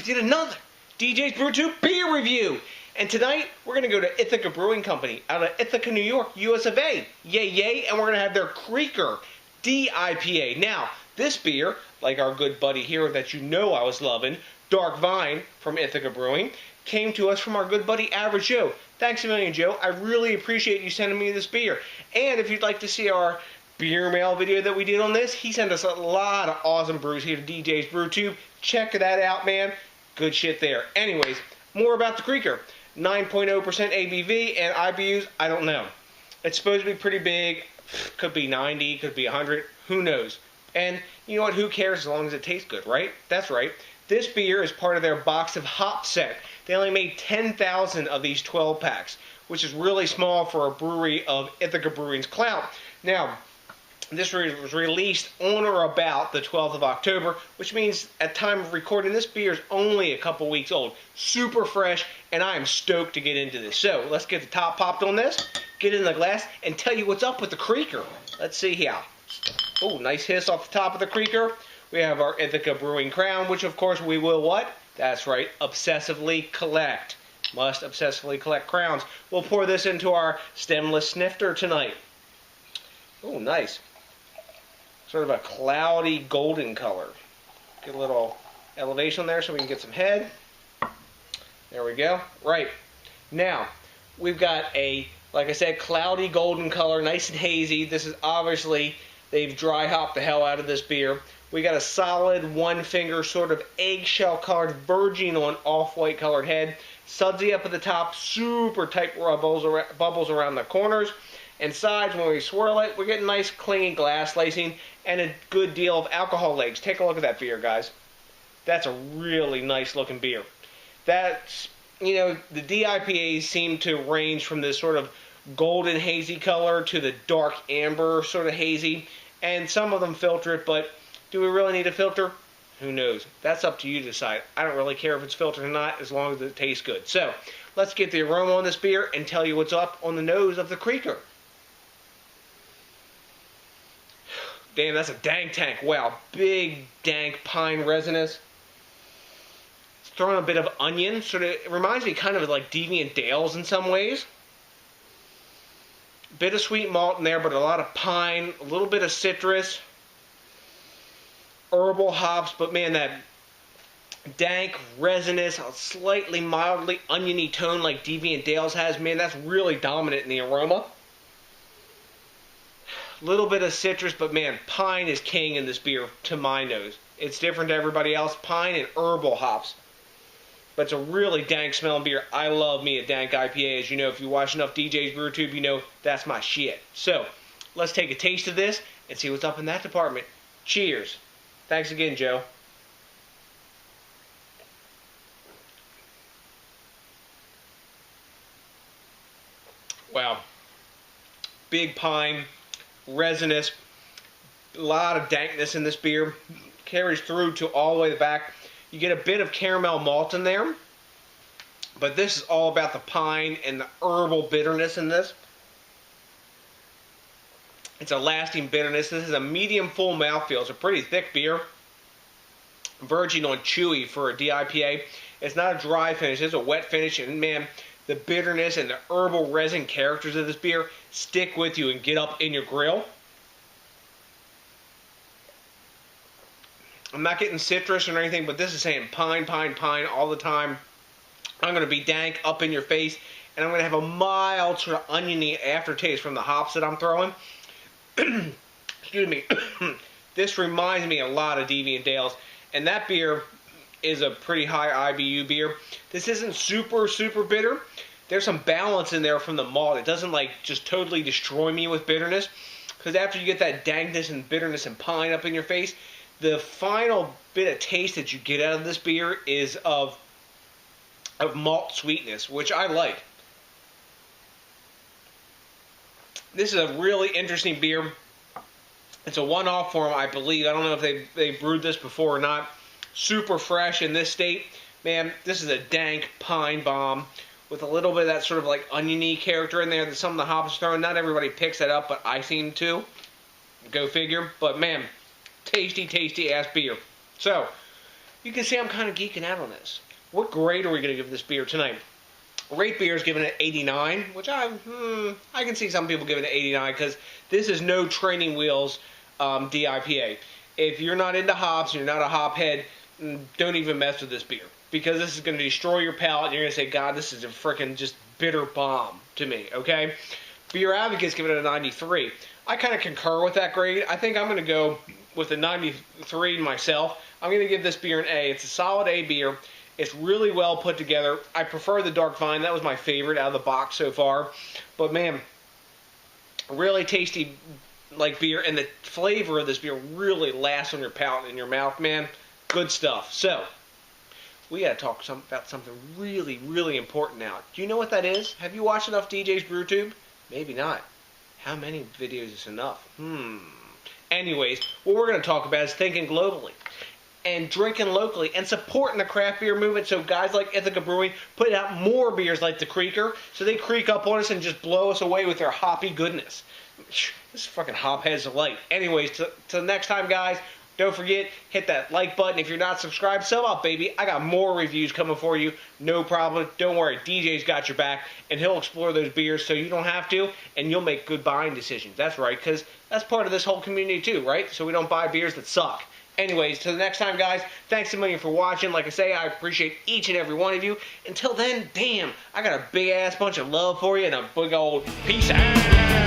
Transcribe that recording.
did another DJs BrewTube beer review. And tonight, we're going to go to Ithica Brewing Company out of Ithica, New York, US of A. Yay, yay. And we're going to have their Creeker DIPA. Now, this beer, like our good buddy here that you know I was loving, Dark Vine from Ithica Brewing, came to us from our good buddy Average Joe. Thanks a million, Joe. I really appreciate you sending me this beer. And if you'd like to see our beer mail video that we did on this, he sent us a lot of awesome brews here to DJs BrewTube. Check that out, man. Good shit there. Anyways, more about the Creeker. 9.0% ABV and IBUs, I don't know. It's supposed to be pretty big. Could be 90, could be 100. Who knows? And you know what? Who cares as long as it tastes good, right? That's right. This beer is part of their box of hop set. They only made 10,000 of these 12 packs, which is really small for a brewery of Ithaca Brewing's clout. Now, this was released on or about the 12th of October, which means at time of recording, this beer is only a couple weeks old. Super fresh, and I am stoked to get into this. So, let's get the top popped on this, get in the glass, and tell you what's up with the Creeker. Let's see here. Oh, nice hiss off the top of the Creeker. We have our Ithaca Brewing crown, which of course we will what? That's right, obsessively collect. Must obsessively collect crowns. We'll pour this into our stemless snifter tonight. Oh, nice. Sort of a cloudy golden color. Get a little elevation there so we can get some head. There we go. Right. Now, we've got a, like I said, cloudy golden color, nice and hazy. This is obviously, they've dry hopped the hell out of this beer. We got a solid one finger sort of eggshell colored, verging on off-white colored head. Sudsy up at the top, super tight bubbles around the corners and sides. When we swirl it, we're getting nice clingy glass lacing and a good deal of alcohol legs. Take a look at that beer, guys. That's a really nice looking beer. That's, you know, the DIPAs seem to range from this sort of golden hazy color to the dark amber sort of hazy, and some of them filter it, but do we really need a filter? Who knows? That's up to you to decide. I don't really care if it's filtered or not, as long as it tastes good. So, let's get the aroma on this beer and tell you what's up on the nose of the Creeker. Damn, that's a dank tank. Wow, big dank pine resinous. It's throwing a bit of onion. Sort of, it reminds me kind of like Deviant Dales in some ways. Bit of sweet malt in there, but a lot of pine, a little bit of citrus. Herbal hops, but man, that dank, resinous, slightly mildly oniony tone like Deviant Dales has, man, that's really dominant in the aroma. Little bit of citrus, but man, pine is king in this beer to my nose. It's different to everybody else. Pine and herbal hops. But it's a really dank smelling beer. I love me a dank IPA. As you know, if you watch enough DJs BrewTube, you know that's my shit. So, let's take a taste of this and see what's up in that department. Cheers. Thanks again, Joe. Wow. Big pine, resinous, a lot of dankness in this beer. Carries through to all the way to the back. You get a bit of caramel malt in there, but this is all about the pine and the herbal bitterness in this. It's a lasting bitterness. This is a medium full mouthfeel. It's a pretty thick beer. Verging on chewy for a DIPA. It's not a dry finish. It's a wet finish. And man, the bitterness and the herbal resin characters of this beer stick with you and get up in your grill. I'm not getting citrus or anything, but this is saying pine, pine, pine all the time. I'm going to be dank up in your face. And I'm going to have a mild sort of oniony aftertaste from the hops that I'm throwing. Excuse me. This reminds me a lot of Deviant Dales, and that beer is a pretty high IBU beer. This isn't super bitter. There's some balance in there from the malt. It doesn't like just totally destroy me with bitterness, because after you get that dankness and bitterness and pine up in your face, the final bit of taste that you get out of this beer is of malt sweetness, which I like. This is a really interesting beer. It's a one-off for them, I believe. I don't know if they've brewed this before or not. Super fresh in this state. Man, this is a dank pine bomb with a little bit of that sort of like oniony character in there that some of the hops are throwing. Not everybody picks that up, but I seem to. Go figure. But man, tasty, tasty ass beer. So, you can see I'm kind of geeking out on this. What grade are we going to give this beer tonight? Rate Beer is giving it 89, which I can see some people giving it 89 because this is no training wheels DIPA. If you're not into hops, you're not a hop head, don't even mess with this beer because this is going to destroy your palate and you're going to say, God, this is a freaking just bitter bomb to me, okay? Beer Advocate's giving it a 93. I kind of concur with that grade. I think I'm going to go with a 93 myself. I'm going to give this beer an A. It's a solid A beer. It's really well put together. I prefer the Dark Vine. That was my favorite out of the box so far. But man, really tasty like beer, and the flavor of this beer really lasts on your palate and your mouth, man. Good stuff. So, we got to talk about something really, really important now. Do you know what that is? Have you watched enough DJs BrewTube? Maybe not. How many videos is enough? Anyways, what we're going to talk about is thinking globally and drinking locally and supporting the craft beer movement. So guys like Ithica Brewing put out more beers like the Creeker, so they creak up on us and just blow us away with their hoppy goodness. This fucking hop head's delight. Anyways, till next time, guys, don't forget, hit that like button. If you're not subscribed, sub up, baby. I got more reviews coming for you. No problem. Don't worry. DJ's got your back, and he'll explore those beers so you don't have to, and you'll make good buying decisions. That's right, because that's part of this whole community too, right? So we don't buy beers that suck. Anyways, till the next time, guys, thanks a million for watching. Like I say, I appreciate each and every one of you. Until then, damn, I got a big-ass bunch of love for you and a big old peace out.